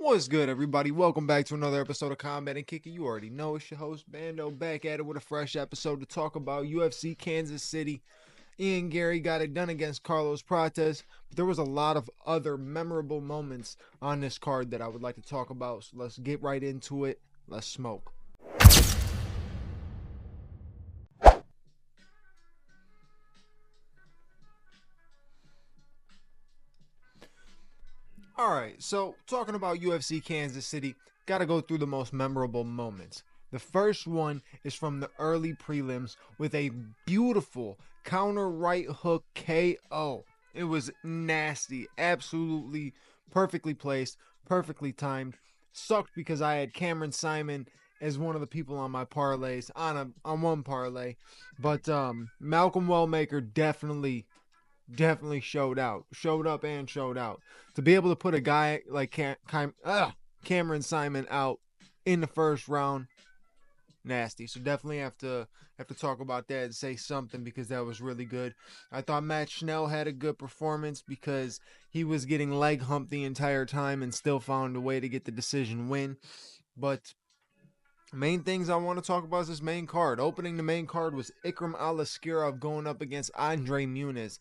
What's good, everybody? Welcome back to another episode of Combat and Kicking. You already know it's your host, Bando, back at it with a fresh episode to talk about UFC Kansas City. Garry got it done against Carlos Prates, but there was a lot of other memorable moments on this card that I would like to talk about. So let's get right into it. Let's smoke. Alright, so talking about UFC Kansas City, gotta go through the most memorable moments. The first one is from the early prelims with a beautiful counter right hook KO. It was nasty, absolutely perfectly placed, perfectly timed. Sucked because I had Cameron Simon as one of the people on my parlays on one parlay, but Malcolm Wellmaker definitely showed up and showed out. To be able to put a guy like Cameron Simon out in the first round, nasty. So definitely have to talk about that and say something because that was really good. I thought Matt Schnell had a good performance because he was getting leg humped the entire time and still found a way to get the decision win. But main things I want to talk about is this main card. Opening the main card was Ikram Alaskirov going up against Andre Muniz.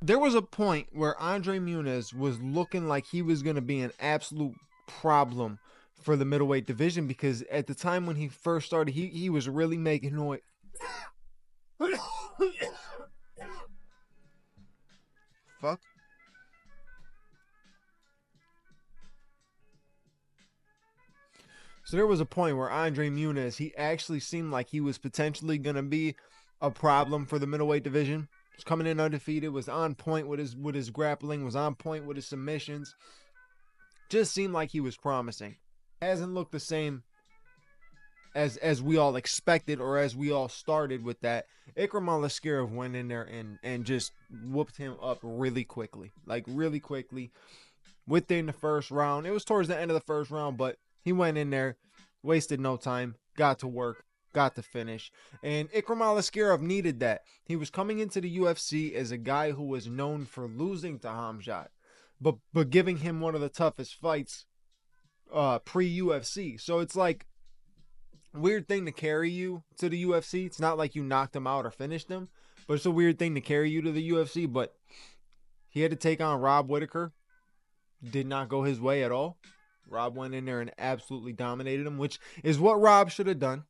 There was a point where Andre Muniz was looking like he was going to be an absolute problem for the middleweight division because at the time when he first started, he was really making noise. Fuck. So there was a point where Andre Muniz, he actually seemed like he was potentially going to be a problem for the middleweight division. Was coming in undefeated, was on point with his grappling, was on point with his submissions. Just seemed like he was promising. Hasn't looked the same as we all expected or as we all started with that. Ikram Alaskirov went in there and just whooped him up really quickly. Like really quickly. Within the first round. It was towards the end of the first round, but he went in there, wasted no time, got to work. Got to finish. And Ikram Alaskirov needed that. He was coming into the UFC as a guy who was known for losing to Hamzat, but giving him one of the toughest fights pre-UFC. So it's like weird thing to carry you to the UFC. It's not like you knocked him out or finished him, but it's a weird thing to carry you to the UFC. But he had to take on Rob Whittaker. Did not go his way at all. Rob went in there and absolutely dominated him, which is what Rob should have done.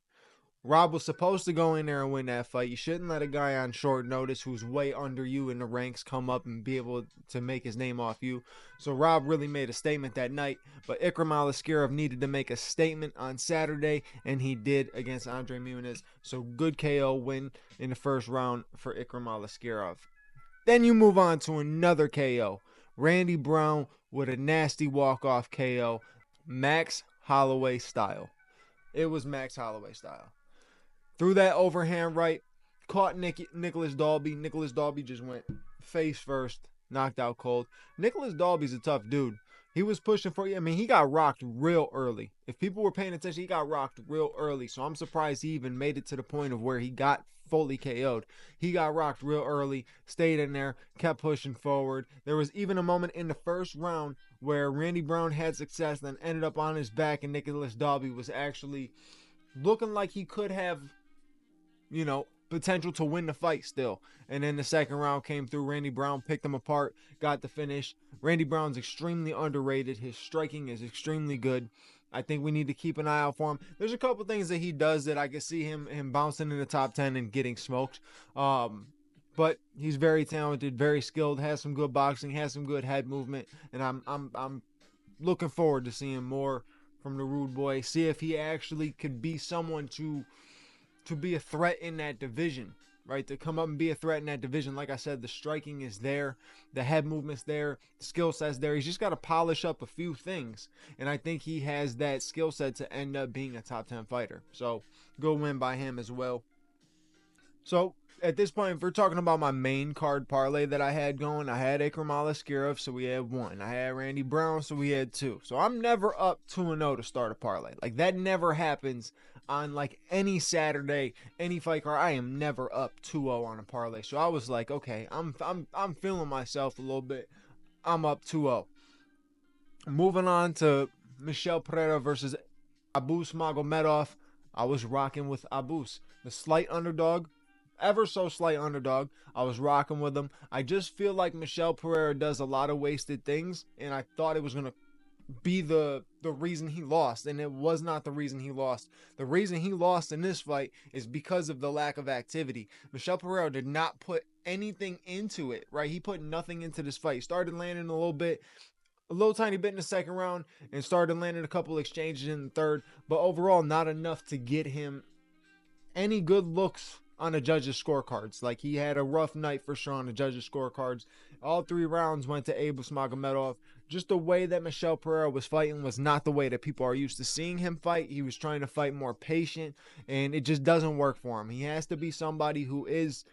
Rob was supposed to go in there and win that fight. You shouldn't let a guy on short notice who's way under you in the ranks come up and be able to make his name off you. So Rob really made a statement that night. But Ikram Alaskirov needed to make a statement on Saturday, and he did against Andre Muniz. So good KO win in the first round for Ikram Alaskirov. Then you move on to another KO. Randy Brown with a nasty walk-off KO. Max Holloway style. It was Max Holloway style. Threw that overhand right, caught Nicholas Dalby. Nicholas Dalby just went face first, knocked out cold. Nicholas Dalby's a tough dude. He was pushing for you. I mean, he got rocked real early. If people were paying attention, he got rocked real early. So I'm surprised he even made it to the point of where he got fully KO'd. He got rocked real early, stayed in there, kept pushing forward. There was even a moment in the first round where Randy Brown had success, then ended up on his back, and Nicholas Dalby was actually looking like he could have, potential to win the fight still. And then the second round came through. Randy Brown picked him apart, got the finish. Randy Brown's extremely underrated. His striking is extremely good. I think we need to keep an eye out for him. There's a couple things that he does that I can see him bouncing in the top 10 and getting smoked. But he's very talented, very skilled, has some good boxing, has some good head movement, and I'm looking forward to seeing more from the Rude Boy. See if he actually could be someone to be a threat in that division. right? To come up and be a threat in that division. Like I said, the striking is there, the head movement's there, the skill set's there. He's just got to polish up a few things. And I think he has that skill set to end up being a top 10 fighter. So, good win by him as well. So, at this point, if we're talking about my main card parlay that I had going, I had Ikram Aliskirov, so we had 1. I had Randy Brown, so we had 2. So I'm never up 2-0 to start a parlay. Like, that never happens on like any Saturday, any fight card. I am never up 2-0 on a parlay. So I was like, okay, I'm feeling myself a little bit. I'm up 2-0. Moving on to Michel Pereira versus Abus Magomedov. I was rocking with Abus, the slight underdog. Ever so slight underdog. I was rocking with him. I just feel like Michel Pereira does a lot of wasted things, and I thought it was going to be the reason he lost, and it was not the reason he lost. The reason he lost in this fight is because of the lack of activity. Michel Pereira did not put anything into it, right? He put nothing into this fight. He started landing a little tiny bit in the second round, and started landing a couple exchanges in the third, but overall not enough to get him any good looks on the judges' scorecards. Like, he had a rough night for sure on the judges' scorecards. All 3 rounds went to Abus Magomedov. Just the way that Michel Pereira was fighting was not the way that people are used to seeing him fight. He was trying to fight more patient, and it just doesn't work for him. He has to be somebody who is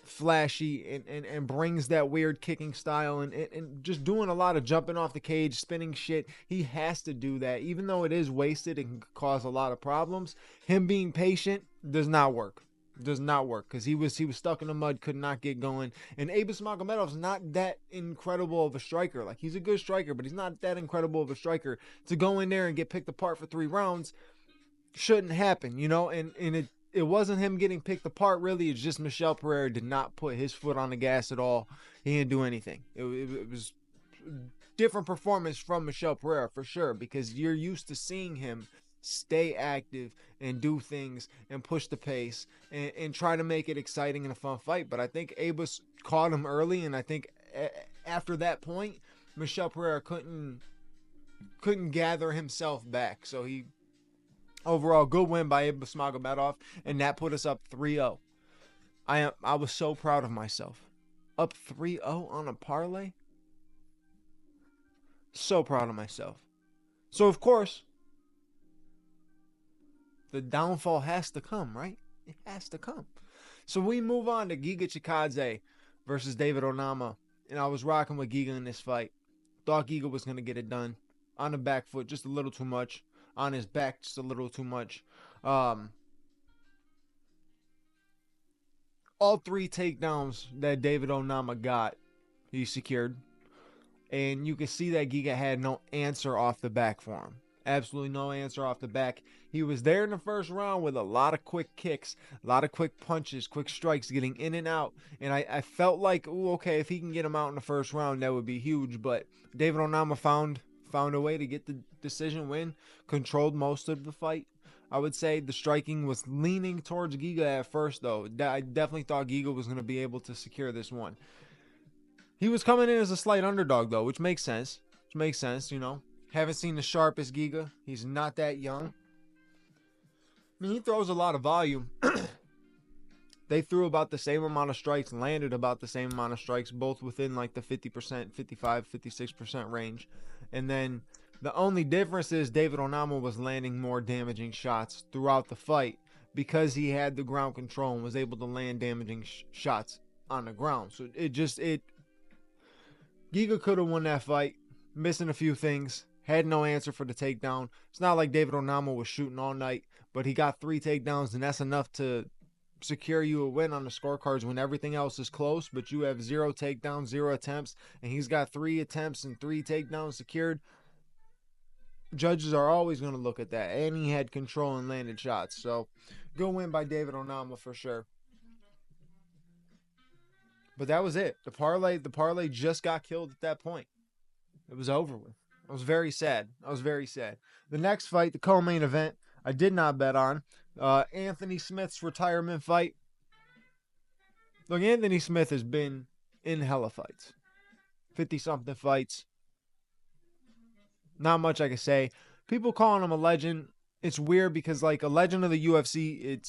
flashy and brings that weird kicking style and just doing a lot of jumping off the cage, spinning shit. He has to do that. Even though it is wasted and can cause a lot of problems, him being patient does not work. Does not work, because he was stuck in the mud, could not get going. And Abus Magomedov's not that incredible of a striker. Like, he's a good striker, but he's not that incredible of a striker. To go in there and get picked apart for 3 rounds shouldn't happen, you know. And it wasn't him getting picked apart, really. It's just Michel Pereira did not put his foot on the gas at all. He didn't do anything. It was different performance from Michel Pereira for sure, because you're used to seeing him stay active and do things and push the pace and try to make it exciting and a fun fight. But I think Abus caught him early, and I think after that point, Michel Pereira couldn't gather himself back. So he overall good win by Abus Magomedov, and that put us up 3-0. I was so proud of myself. Up 3-0 on a parlay. So proud of myself. So of course, the downfall has to come, right? It has to come. So we move on to Giga Chikadze versus David Onama. And I was rocking with Giga in this fight. Thought Giga was going to get it done. On the back foot, just a little too much. On his back, just a little too much. All 3 takedowns that David Onama got, he secured. And you can see that Giga had no answer off the back for him. Absolutely no answer off the back. He was there in the first round with a lot of quick kicks, a lot of quick punches, quick strikes, getting in and out. And I felt like, ooh, okay, if he can get him out in the first round, that would be huge. But David Onama found a way to get the decision win, controlled most of the fight. I would say the striking was leaning towards Giga at first, though. I definitely thought Giga was going to be able to secure this one. He was coming in as a slight underdog, though, which makes sense. You know. Haven't seen the sharpest Giga. He's not that young. I mean, he throws a lot of volume. They threw about the same amount of strikes, landed about the same amount of strikes, both within like the 50%, 55, 56% range. And then the only difference is David Onama was landing more damaging shots throughout the fight because he had the ground control and was able to land damaging shots on the ground. So Giga could have won that fight, missing a few things. Had no answer for the takedown. It's not like David Onama was shooting all night, but he got 3 takedowns, and that's enough to secure you a win on the scorecards when everything else is close, but you have 0 takedowns, 0 attempts, and he's got 3 attempts and 3 takedowns secured. Judges are always going to look at that, and he had control and landed shots. So, good win by David Onama for sure. But that was it. The parlay just got killed at that point. It was over with. I was very sad. The next fight, the co-main event, I did not bet on. Anthony Smith's retirement fight. Look, Anthony Smith has been in hella fights. 50-something fights. Not much I can say. People calling him a legend. it's weird because like a legend of the UFC,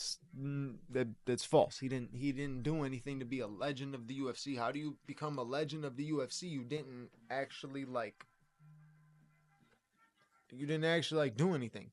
that's false. He didn't do anything to be a legend of the UFC. How do you become a legend of the UFC? You didn't actually like do anything.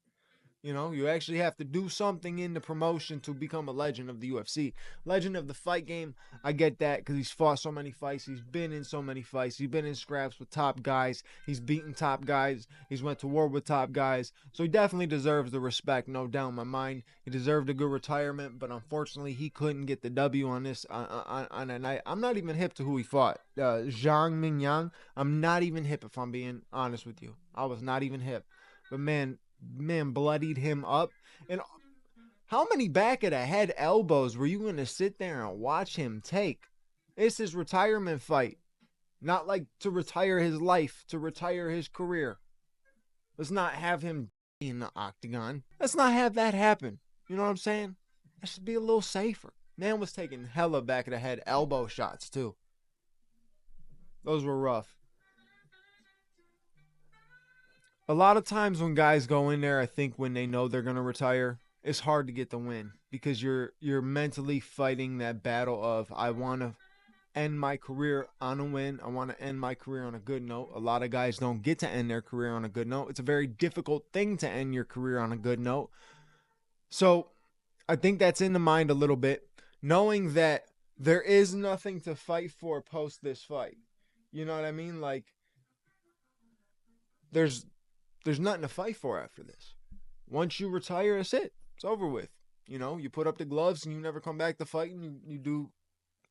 You know, you actually have to do something in the promotion to become a legend of the UFC. Legend of the fight game, I get that because he's fought so many fights. He's been in so many fights. He's been in scraps with top guys. He's beaten top guys. He's went to war with top guys. So he definitely deserves the respect, no doubt in my mind. He deserved a good retirement, but unfortunately he couldn't get the W on this on a night. I'm not even hip to who he fought. Zhang Mingyang. I'm not even hip if I'm being honest with you. I was not even hip. But man bloodied him up. And how many back of the head elbows were you going to sit there and watch him take? It's his retirement fight. Not like to retire his life, to retire his career. Let's not have him in the octagon. Let's not have that happen. You know what I'm saying? That should be a little safer. Man was taking hella back of the head elbow shots too. Those were rough. A lot of times when guys go in there, I think when they know they're gonna retire, it's hard to get the win because you're mentally fighting that battle of I want to end my career on a win. I want to end my career on a good note. A lot of guys don't get to end their career on a good note. It's a very difficult thing to end your career on a good note. So I think that's in the mind a little bit, knowing that there is nothing to fight for post this fight. You know what I mean? Like there's nothing to fight for after this. Once you retire, that's it. It's over with. You know, you put up the gloves and you never come back to fight, and you do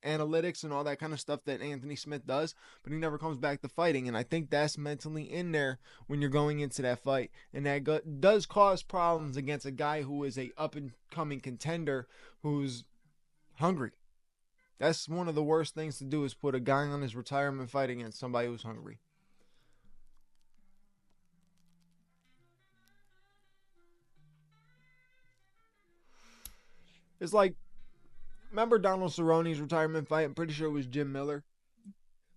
analytics and all that kind of stuff that Anthony Smith does, but he never comes back to fighting. And I think that's mentally in there when you're going into that fight. And that does cause problems against a guy who is a up and coming contender who's hungry. That's one of the worst things to do, is put a guy on his retirement fight against somebody who's hungry. It's like, remember Donald Cerrone's retirement fight? I'm pretty sure it was Jim Miller.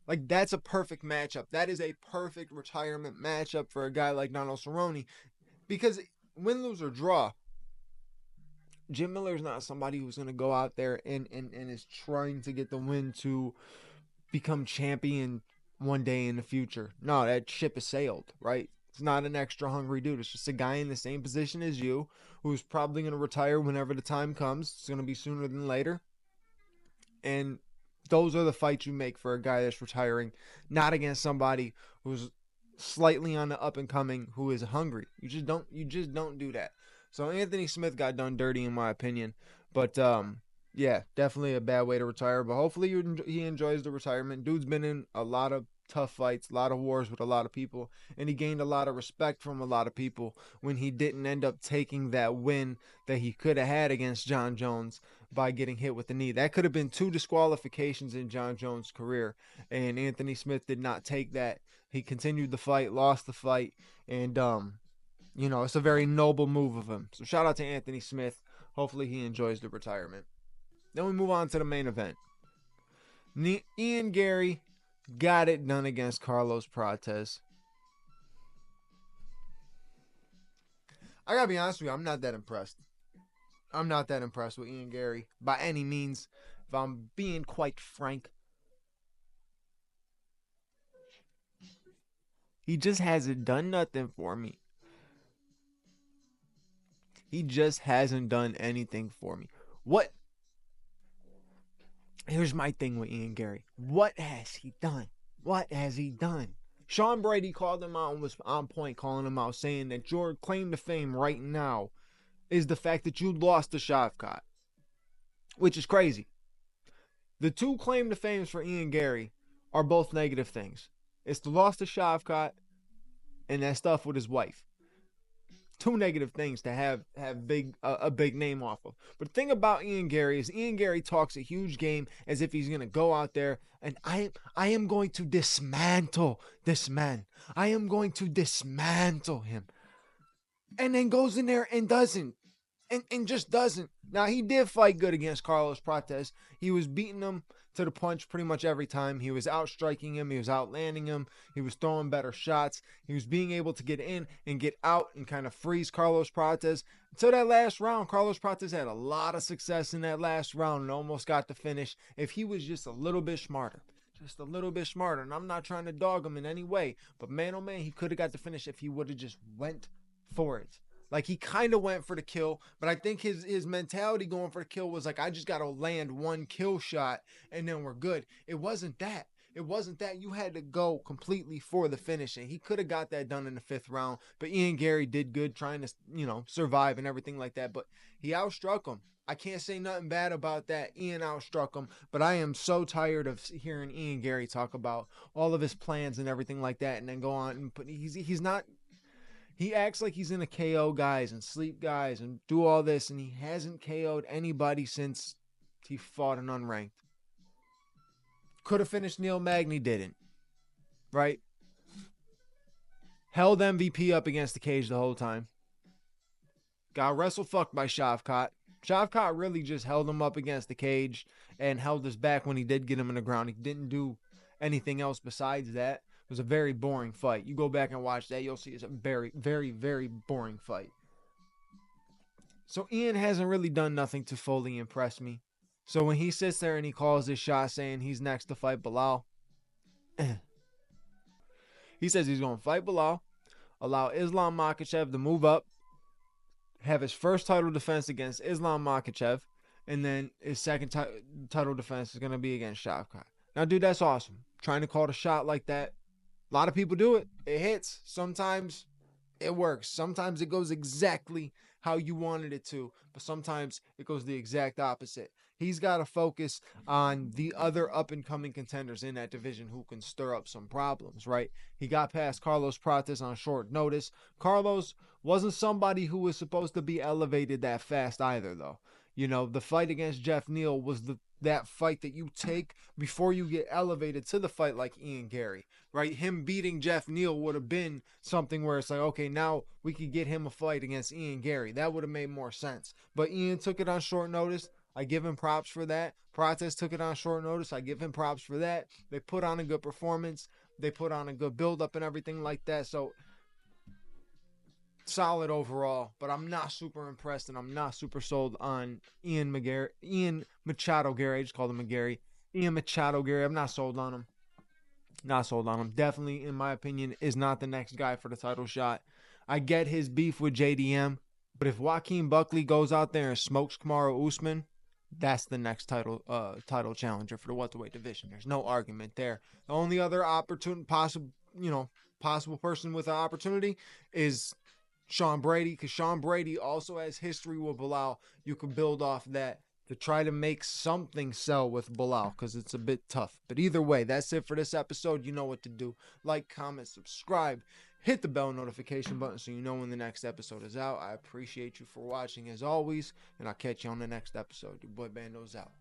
Like, that's a perfect matchup. That is a perfect retirement matchup for a guy like Donald Cerrone. Because win, lose, or draw, Jim Miller's not somebody who's going to go out there and is trying to get the win to become champion one day in the future. No, that ship has sailed, right? It's not an extra hungry dude. It's just a guy in the same position as you who's probably going to retire whenever the time comes. It's going to be sooner than later. And those are the fights you make for a guy that's retiring, not against somebody who's slightly on the up and coming who is hungry. You just don't do that. So Anthony Smith got done dirty in my opinion. But yeah, definitely a bad way to retire. But hopefully he enjoys the retirement. Dude's been in a lot of tough fights, a lot of wars with a lot of people, and he gained a lot of respect from a lot of people when he didn't end up taking that win that he could have had against John Jones by getting hit with the knee. That could have been 2 disqualifications in John Jones' career, and Anthony Smith did not take that. He continued the fight, lost the fight, and you know, it's a very noble move of him. So shout out to Anthony Smith. Hopefully he enjoys the retirement. Then we move on to the main event. Ian Garry got it done against Carlos Prates. I gotta be honest with you, I'm not that impressed. I'm not that impressed with Ian Garry by any means, if I'm being quite frank. He just hasn't done nothing for me. He just hasn't done anything for me. What? Here's my thing with Ian Garry. What has he done? What has he done? Sean Brady called him out and was on point calling him out, saying that your claim to fame right now is the fact that you lost to Shavkat, which is crazy. The 2 claim to fames for Ian Garry are both negative things. It's the loss to Shavkat and that stuff with his wife. 2 negative things to have a big name off of. But the thing about Ian Garry is Ian Garry talks a huge game as if he's going to go out there and I am going to dismantle this man. I am going to dismantle him. And then goes in there and doesn't. And just doesn't. Now, he did fight good against Carlos Prates. He was beating him to the punch pretty much every time. He was outstriking him. He was outlanding him. He was throwing better shots. He was being able to get in and get out and kind of freeze Carlos Prates. Until that last round, Carlos Prates had a lot of success in that last round and almost got the finish if he was just a little bit smarter. Just a little bit smarter. And I'm not trying to dog him in any way. But man, oh man, he could have got the finish if he would have just went for it. Like, he kind of went for the kill, but I think his mentality going for the kill was like, I just got to land one kill shot and then we're good. It wasn't that. It wasn't that. You had to go completely for the finish, and he could have got that done in the 5th round, but Ian Garry did good trying to, survive and everything like that, but he outstruck him. I can't say nothing bad about that. Ian outstruck him, but I am so tired of hearing Ian Garry talk about all of his plans and everything like that and then go on and put, he's not. He acts like he's in a KO guys and sleep guys and do all this, and he hasn't KO'd anybody since he fought an unranked. Could have finished Neil Magny, didn't. Right? Held MVP up against the cage the whole time. Got wrestle fucked by Shavkat. Shavkat really just held him up against the cage and held his back when he did get him in the ground. He didn't do anything else besides that. It was a very boring fight. You go back and watch that, you'll see it's a very, very, very boring fight. So Ian hasn't really done nothing to fully impress me. So when he sits there and he calls his shot saying he's next to fight Belal, he says he's going to fight Belal, allow Islam Makhachev to move up, have his first title defense against Islam Makhachev, and then his second title defense is going to be against Shavkat. Now, dude, that's awesome. Trying to call the shot like that. A lot of people do it. It hits. Sometimes it works. Sometimes it goes exactly how you wanted it to, but sometimes it goes the exact opposite. He's got to focus on the other up-and-coming contenders in that division who can stir up some problems, right? He got past Carlos Prates on short notice. Carlos wasn't somebody who was supposed to be elevated that fast either, though. The fight against Jeff Neal was that fight that you take before you get elevated to the fight like Ian Garry, right? Him beating Jeff Neal would have been something where it's like, okay, now we could get him a fight against Ian Garry. That would have made more sense. But Ian took it on short notice. I give him props for that. Prates took it on short notice. I give him props for that. They put on a good performance. They put on a good build-up and everything like that. So, solid overall, but I'm not super impressed and I'm not super sold on Ian Machado Garry. I just called him McGarry. Ian Machado Garry. I'm not sold on him. Not sold on him. Definitely, in my opinion, is not the next guy for the title shot. I get his beef with JDM, but if Joaquin Buckley goes out there and smokes Kamaru Usman, that's the next title challenger for the welterweight division. There's no argument there. The only other possible person with an opportunity is Sean Brady, because Sean Brady also has history with Belal. You can build off that to try to make something sell with Belal, because it's a bit tough. But either way, that's it for this episode. You know what to do. Like, comment, subscribe, hit the bell notification button so you know when the next episode is out. I appreciate you for watching as always, and I'll catch you on the next episode. Your boy Bando's out.